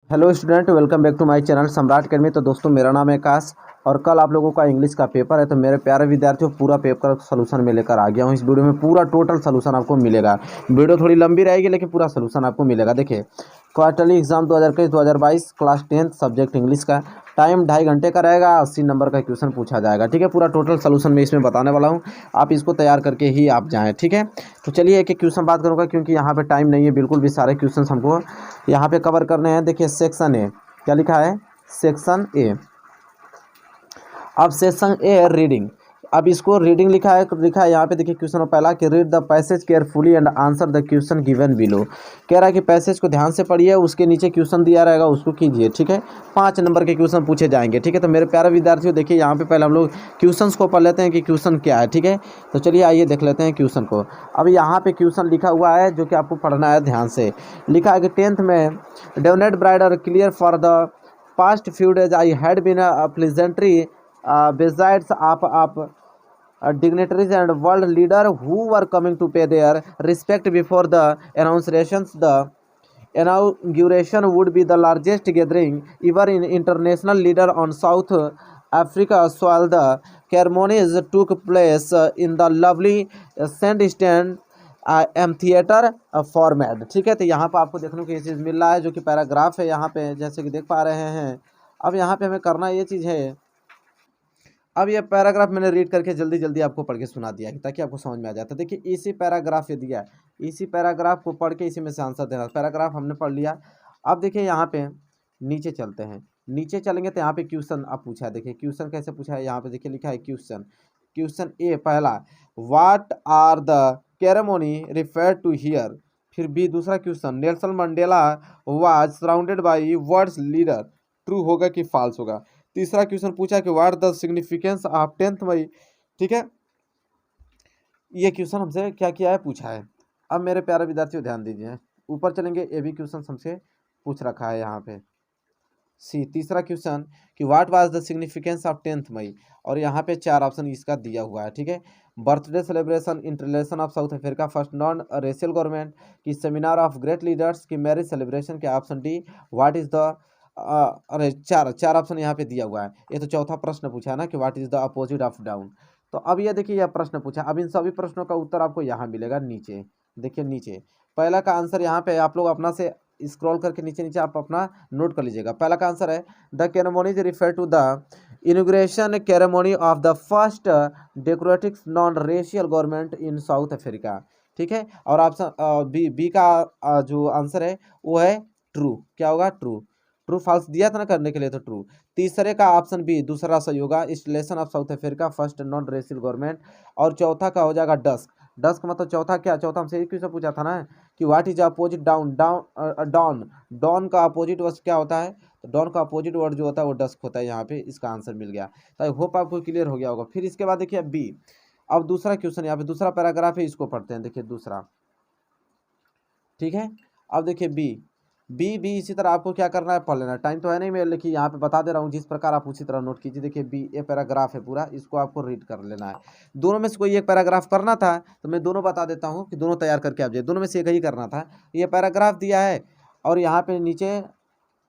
Hello student, welcome back to my channel Samrat Academy. तो दोस्तों, मेरा नाम है आकाश और कल आप लोगों का इंग्लिश का पेपर है। तो मेरे प्यारे विद्यार्थियों, पूरा पेपर सोल्यूशन में लेकर आ गया हूँ। इस वीडियो में पूरा टोटल सोल्यूशन आपको मिलेगा। वीडियो थोड़ी लंबी रहेगी लेकिन पूरा सोल्यूशन आपको मिलेगा। देखिए, quarterly exam 2021-2022 class 10 subject English का टाइम 2.5 घंटे का रहेगा। 80 नंबर का क्वेश्चन पूछा जाएगा। ठीक है, पूरा टोटल सोल्यूशन मैं इसमें बताने वाला हूँ। आप इसको तैयार करके ही आप जाएँ। ठीक है, तो चलिए एक एक क्वेश्चन बात करूँगा क्योंकि यहाँ पे टाइम नहीं है बिल्कुल भी। सारे क्वेश्चन हमको यहाँ पे कवर करने हैं। देखिए, सेक्शन ए क्या लिखा है, सेक्शन ए। अब सेक्शन ए है रीडिंग। अब इसको रीडिंग लिखा है यहाँ पे। देखिए क्वेश्चन पहला कि read the passage carefully and answer the question given below. कह रहा है कि पैसेज को ध्यान से पढ़िए, उसके नीचे क्वेश्चन दिया रहेगा उसको कीजिए। ठीक है, 5 नंबर के क्वेश्चन पूछे जाएंगे। ठीक है, तो मेरे प्यारे विद्यार्थियों देखिए, यहाँ पे पहले हम लोग क्वेश्चन को पढ़ लेते हैं कि क्वेश्चन क्या है। ठीक है, तो चलिए आइए देख लेते हैं क्वेश्चन को। अब यहाँ पे क्वेश्चन लिखा हुआ है जो कि आपको पढ़ना है ध्यान से। लिखा है कि 10th में DevNet bridal clear for the past few days I had been a pleasantry besides of dignitaries and world leader who were coming to pay their respect before the annunciations. The inauguration would be the largest gathering ever in international leader on South Africa soil. The ceremonies took place in the lovely sandstone amphitheatre format. ठीक है, तो यहाँ पर आपको देखने को ये चीज़ मिल रहा है जो कि पैराग्राफ है यहाँ पे, जैसे कि देख पा रहे हैं। अब यहाँ पे हमें करना ये चीज़ है, अब ये पैराग्राफ मैंने रीड करके जल्दी जल्दी आपको पढ़ के सुना दिया ताकि आपको समझ में आ जाए। तो देखिए, इसी पैराग्राफ ये दिया है, इसी पैराग्राफ को पढ़ के इसी में से आंसर देना। पैराग्राफ हमने पढ़ लिया। अब देखिए यहाँ पे नीचे चलते हैं। नीचे चलेंगे तो यहाँ पे क्वेश्चन अब पूछा है। देखिए क्वेश्चन कैसे पूछा है, यहाँ पे देखिए लिखा है क्वेश्चन। क्वेश्चन ए पहला, what are the ceremony refer to here. फिर बी दूसरा question, Nelson Mandela was surrounded by words leader. True होगा कि फॉल्स होगा। तीसरा क्वेश्चन पूछा कि what the significance of 10th May. ठीक है, ये क्वेश्चन हमसे क्या किया है, पूछा है। अब मेरे प्यारे विद्यार्थियों ध्यान दीजिए, ऊपर चलेंगे, ये भी क्वेश्चन हमसे पूछ रखा है यहाँ पे। सी तीसरा क्वेश्चन कि what was the significance of 10th मई, और यहाँ पे 4 ऑप्शन इसका दिया हुआ है। ठीक है, birthday celebration in relation of south Africa, first non racial government की सेमिनार ऑफ ग्रेट लीडर्स की मैरिज सेलिब्रेशन के, option D what is the अरे चार ऑप्शन यहाँ पे दिया हुआ है। ये तो चौथा प्रश्न पूछा है ना कि what is the opposite of down. तो अब ये देखिए, यह प्रश्न पूछा। अब इन सभी प्रश्नों का उत्तर आपको यहाँ मिलेगा नीचे। देखिए नीचे पहला का आंसर यहाँ पे आप लोग अपना से स्क्रॉल करके नीचे नीचे आप अपना नोट कर लीजिएगा। पहला का आंसर है the ceremony is refer to the inauguration ceremony of the first democratic non racial government in South Africa. ठीक है, और ऑप्शन बी का जो आंसर है वो है ट्रू। क्या होगा, ट्रू। ट्रू फॉल्स दिया था ना करने के लिए, तो ट्रू। तीसरे का ऑप्शन बी दूसरा सही होगा, installation of south Africa first non racial government. और चौथा का हो जाएगा डस्क। डस्क मतलब चौथा क्या, चौथा हमसे एक क्वेश्चन पूछा था ना कि what is opposite down. Dawn, dawn का अपोजिट वर्ड क्या होता है, तो डॉन का अपोजिट वर्ड जो होता है वो डस्क होता है। यहाँ पे इसका आंसर मिल गया। तो आई होप आपको क्लियर हो गया होगा। फिर इसके बाद देखिए बी। अब दूसरा क्वेश्चन यहाँ पे दूसरा पैराग्राफ है, इसको पढ़ते हैं। देखिए दूसरा, ठीक है। अब देखिए बी इसी तरह आपको क्या करना है, पढ़ लेना। टाइम तो है नहीं मेरे, लेकिन यहाँ पे बता दे रहा हूँ जिस प्रकार आप उसी तरह नोट कीजिए। देखिए बी ये पैराग्राफ है पूरा, इसको आपको रीड कर लेना है। दोनों में से कोई एक पैराग्राफ करना था तो मैं दोनों बता देता हूँ कि दोनों तैयार करके आप जाइए। दोनों में से एक ही करना था। ये पैराग्राफ दिया है और यहाँ पे नीचे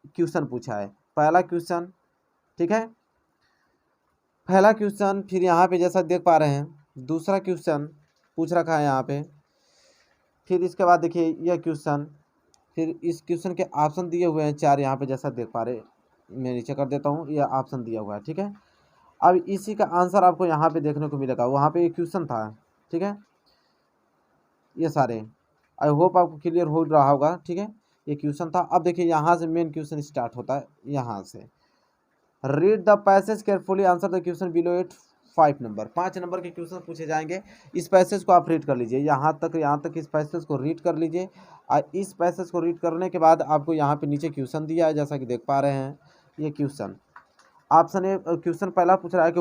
क्वेश्चन पूछा है। पहला क्वेश्चन, ठीक है, पहला क्वेश्चन। फिर यहाँ पे जैसा देख पा रहे हैं दूसरा क्वेश्चन पूछ रखा है यहाँ पे। फिर इसके बाद देखिए यह क्वेश्चन, फिर इस क्वेश्चन के ऑप्शन दिए हुए हैं 4 यहाँ पे जैसा देख पा रहे। मैं नीचे कर देता हूँ, यह ऑप्शन दिया हुआ है। ठीक है, अब इसी का आंसर आपको यहाँ पे देखने को मिलेगा। वहाँ पे एक क्वेश्चन था, ठीक है, ये सारे आई होप आपको क्लियर हो रहा होगा। ठीक है, ये क्वेश्चन था। अब देखिए यहाँ से मेन क्वेश्चन स्टार्ट होता है। यहाँ से read the passage carefully answer the question below it. 5 number के क्वेश्चन पूछे जाएंगे। इस पैसेज को आप रीड कर लीजिए, यहाँ तक इस पैसेज को रीड कर लीजिए। और इस पैसेज को रीड करने के बाद आपको यहाँ पे नीचे क्वेश्चन दिया है जैसा कि देख पा रहे हैं। ये क्वेश्चन ऑप्शन ए क्वेश्चन पहला पूछ रहा है कि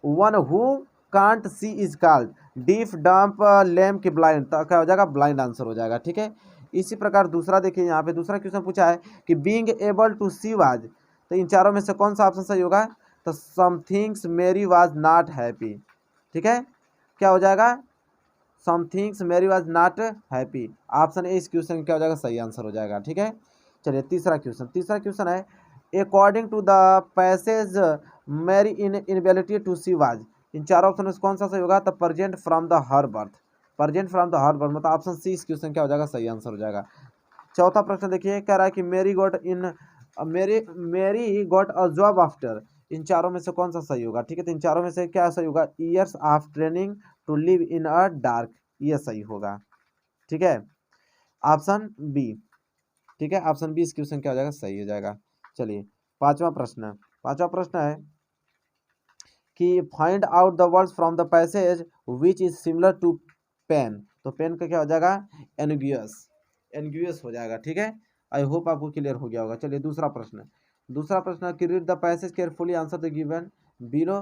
one who can't see is called deaf dumb lame की ब्लाइंड। तो क्या हो जाएगा, ब्लाइंड आंसर हो जाएगा। ठीक है, इसी प्रकार दूसरा देखिए, यहाँ पे दूसरा क्वेश्चन पूछा है कि being able to see was. तो इन चारों में से कौन सा ऑप्शन सही होगा, तो समथिंग्स मेरी वाज नॉट हैप्पी। ठीक है, क्या हो जाएगा, समथिंग्स मेरी was not happy. Option A इस क्वेश्चन क्या हो जाएगा, सही आंसर हो जाएगा। ठीक है, चलिए तीसरा क्वेश्चन है according to the passage Mary in inability to see was, इन चारों ऑप्शन में से कौन सा सही होगा? तो present from the her birth, present from the her birth मतलब ऑप्शन सी इस क्वेश्चन क्या हो जाएगा? सही आंसर हो जाएगा। चौथा प्रश्न देखिए, कह रहा है कि मेरी गॉट अ जॉब आफ्टर, इन चारों में से कौन सा सही होगा? ठीक है, तो इन चारों में से क्या सही होगा? Years of training to live in a dark, ये सही होगा। ठीक है, ऑप्शन बी। ठीक है, ऑप्शन बी इस क्वेश्चन क्या हो जाएगा? सही हो जाएगा। चलिए पांचवा प्रश्न है कि find out the words from the passage which is similar to pain, तो पेन का क्या हो जाएगा? एनग्यूएस हो जाएगा। ठीक है, आई होप आपको क्लियर हो गया होगा। चलिए दूसरा प्रश्न कि read the passage carefully answer the given below.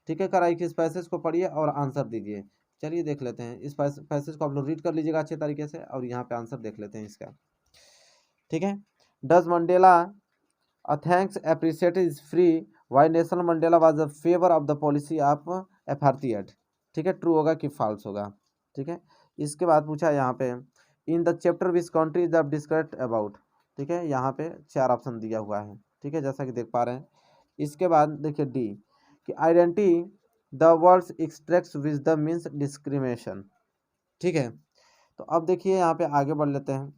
ठीक है, कराई कि इस पैसेज को पढ़िए और आंसर दीजिए। चलिए देख लेते हैं, इस पैसेज को आप लोग रीड कर लीजिएगा अच्छे तरीके से और यहाँ पे आंसर देख लेते हैं इसका। ठीक है, does Mandela thanks appreciate is free why national Mandela was the favour of the policy of apartheid. ठीक है, ट्रू होगा कि फॉल्स होगा? ठीक है, इसके बाद पूछा यहाँ पे in the chapter which country is described about. ठीक है, यहाँ पे 4 ऑप्शन दिया हुआ है। ठीक है, जैसा कि देख पा रहे हैं। इसके बाद देखिए डी कि identity the words extracts which the means discrimination. ठीक है, तो अब देखिए यहाँ पे आगे बढ़ लेते हैं।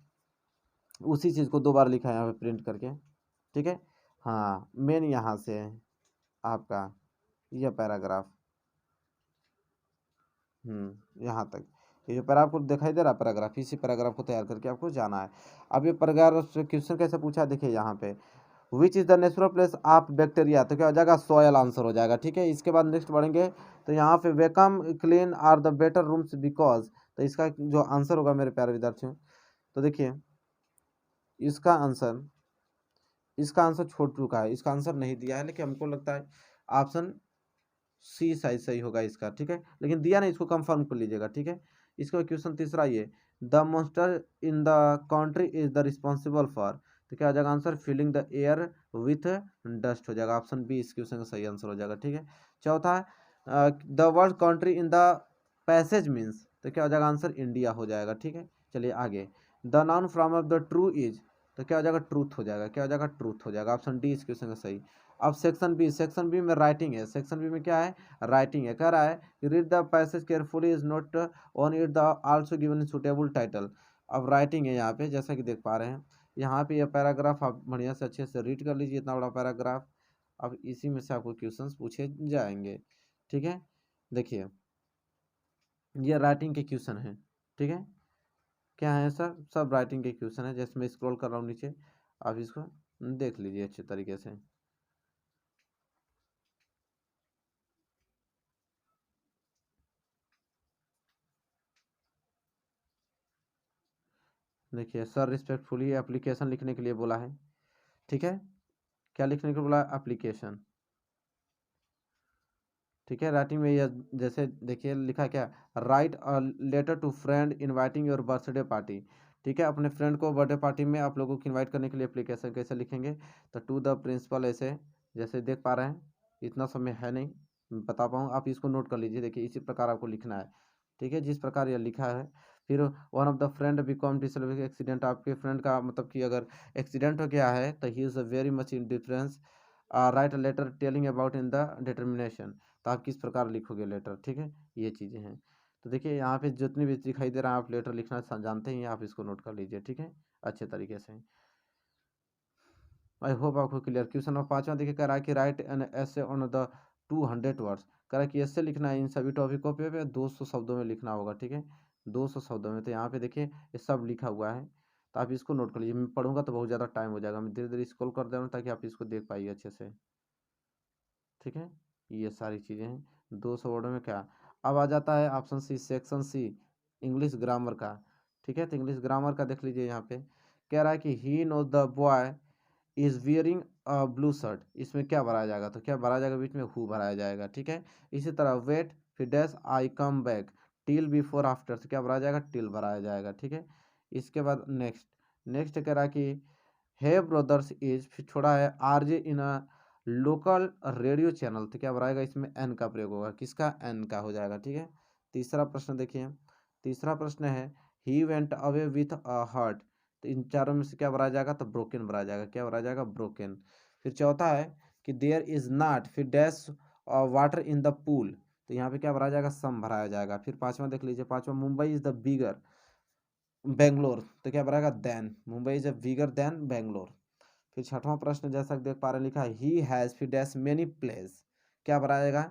उसी चीज़ को 2 बार लिखा है यहाँ पे प्रिंट करके। ठीक है, हाँ मेन यहाँ से है आपका यह पैराग्राफ, यहाँ तक ये जो पैराग्राफ को दिखाई दे रहा है पैराग्राफ, इसी पैराग्राफ को तैयार करके आपको जाना है। अब ये पैराग्राफ से क्वेश्चन कैसे पूछा है देखिए यहाँ पे, which is the natural place of bacteria, तो क्या हो जाएगा? सॉयल आंसर हो जाएगा। ठीक है, इसके बाद नेक्स्ट बढ़ेंगे तो यहाँ पे vacuum clean are the better rooms because, तो इसका जो आंसर होगा मेरे प्यारे विद्यार्थियों, तो देखिए इसका आंसर छोड़ चुका है, इसका आंसर नहीं दिया है, लेकिन हमको लगता है ऑप्शन सी सही होगा इसका। ठीक है, लेकिन दिया नहीं, इसको कंफर्म कर लीजिएगा। ठीक है, इसका क्वेश्चन तीसरा ये, the monster in the country is the responsible for, तो क्या हो जाएगा answer? Filling the air with dust हो जाएगा। ऑप्शन बी इस क्वेश्चन का सही आंसर हो जाएगा। ठीक है, चौथा the word country in the passage means, तो क्या हो जाएगा आंसर? इंडिया हो जाएगा। ठीक है, चलिए आगे, the noun from of the true is, तो क्या हो जाएगा? ट्रूथ हो जाएगा। क्या हो जाएगा? ट्रूथ हो जाएगा। ऑप्शन डी इस क्वेश्चन का सही। अब सेक्शन बी में राइटिंग है, सेक्शन बी में क्या है? राइटिंग है। कह रहा है read the passage carefully is not on it the also given suitable title. अब राइटिंग है यहाँ पे, जैसा कि देख पा रहे हैं यहाँ पे यह पैराग्राफ आप बढ़िया से अच्छे से रीड कर लीजिए, इतना बड़ा पैराग्राफ। अब इसी में से आपको क्वेश्चंस पूछे जाएंगे। ठीक है, देखिए ये राइटिंग के क्वेश्चन है। ठीक है, क्या है सर? सब राइटिंग के क्वेश्चन है। जैसे मैं स्क्रॉल कर रहा हूँ नीचे, आप इसको देख लीजिए अच्छे तरीके से। देखिए सर रिस्पेक्टफुली एप्लीकेशन लिखने के लिए बोला है। ठीक है, क्या लिखने के लिए बोला? एप्लीकेशन। ठीक है, राइटिंग में ये जैसे देखिए लिखा क्या, write a letter to friend inviting your birthday party. ठीक है, अपने फ्रेंड को बर्थडे पार्टी में आप लोगों को इनवाइट करने के लिए एप्लीकेशन कैसे लिखेंगे? तो टू द प्रिंसिपल, ऐसे जैसे देख पा रहे हैं, इतना समय है नहीं बता पाऊँ, आप इसको नोट कर लीजिए। देखिए इसी प्रकार आपको लिखना है। ठीक है, जिस प्रकार यह लिखा है। फिर one of the friend become disable accident, आपके फ्रेंड का मतलब कि अगर एक्सीडेंट हो गया है तो he is very much in difference, write a letter telling about in the determination, तो आप किस प्रकार लिखोगे लेटर। ठीक है, ये चीज़ें हैं। तो देखिए यहाँ पे जितनी भी दिखाई दे रहा है आप लेटर लिखना जानते ही हैं, आप इसको नोट कर लीजिए। ठीक है, अच्छे तरीके से। आई होप आपको क्लियर। क्वेश्चन नंबर 5वां देखिए, कह रहा है कि राइट एन ऐसे ऑन द 200 वर्ड्स, कह रहा है कि ऐसे लिखना है इन सभी टॉपिकों पे 200 शब्दों में लिखना होगा। ठीक है, 200 शब्दों में। तो यहाँ पे देखिए ये सब लिखा हुआ है, तो आप इसको नोट कर लीजिए। मैं पढ़ूंगा तो बहुत ज़्यादा टाइम हो जाएगा, मैं धीरे धीरे स्क्रॉल कर दे रहा हूँ ताकि आप इसको देख पाइए अच्छे से। ठीक है, ये सारी चीज़ें हैं 200 वर्ड में। क्या अब आ जाता है option C, section C, English grammar का। ठीक है, तो इंग्लिश ग्रामर का देख लीजिए यहाँ पे, कह रहा है कि he knows the boy is wearing a blue shirt, इसमें क्या भराया जाएगा? तो क्या भराया जाएगा? बीच में हु भराया जाएगा। ठीक है, इसी तरह वेट फिर dash I come back, till before after, तो क्या भराया जाएगा? टिल भराया जाएगा। ठीक है, इसके बाद नेक्स्ट कह रहा है कि हे ब्रदर्स इज, फिर छोड़ा है RJ in a local radio channel, तो क्या बनाएगा? इसमें एन का प्रयोग होगा। किसका? एन का हो जाएगा। ठीक है, तीसरा प्रश्न देखिए, तीसरा प्रश्न है he went away with a hurt, तो इन चारों में से क्या भरा जाएगा, तो ब्रोकन भरा जाएगा। क्या भरा जाएगा, ब्रोकन। फिर चौथा है कि देयर इज नॉट फिर dash water in the pool, तो यहाँ पे क्या भरा जाएगा, सम भराया जाएगा। फिर पांचवा देख लीजिए, पांचवा Mumbai is the bigger Bangalore, तो क्या भराएगा, then Mumbai is bigger than Bangalore. फिर छठवां प्रश्न जैसा देख पा रहे लिखा है ही हैज फिर डैश मेनी प्लेस, क्या भरा जाएगा,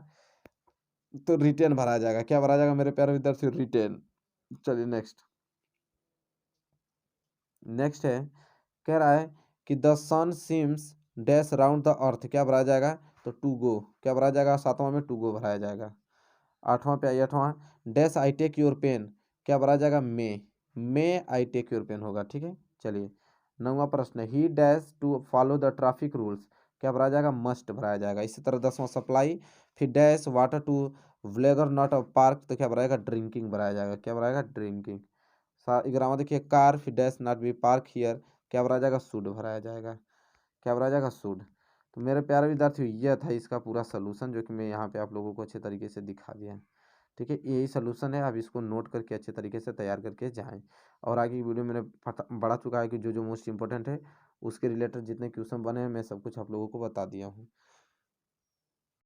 तो रिटेन भरा जाएगा। क्या भरा जाएगा मेरे प्यारे विद्यार्थी, रिटेन। चलिए नेक्स्ट। नेक्स्ट है, कह रहा है कि the sun seems dash round the earth, क्या भरा जाएगा, तो टू गो, क्या भरा जाएगा, सातवां में टू गो भराया जाएगा। आठवां पे आइए, आठवां dash I take your pen, क्या भरा जाएगा, may I take your pen होगा, ठीक है। चलिए नौवां प्रश्न, he dash to follow the traffic rules, क्या भरा जाएगा, मस्ट भराया जाएगा। इसी तरह दसवां सप्लाई फिर dash water to villager not a park, तो क्या भराएगा, ड्रिंकिंग भराया जाएगा। क्या भराएगा, ड्रिंकिंग। 11वां देखिए कार फिर dash not be park here, क्या भरा जाएगा, शुड भराया जाएगा। क्या भरा जाएगा, शुड। तो मेरे प्यारे विद्यार्थियों यह था इसका पूरा सोल्यूशन जो कि मैं यहाँ पे आप लोगों को अच्छे तरीके से दिखा दिया। ठीक है, यही सोल्यूशन है, आप इसको नोट करके अच्छे तरीके से तैयार करके जाएं। और आगे की वीडियो मैंने बढ़ा चुका है कि जो जो मोस्ट इंपॉर्टेंट है उसके रिलेटेड जितने क्वेश्चन बने हैं मैं सब कुछ आप लोगों को बता दिया हूँ।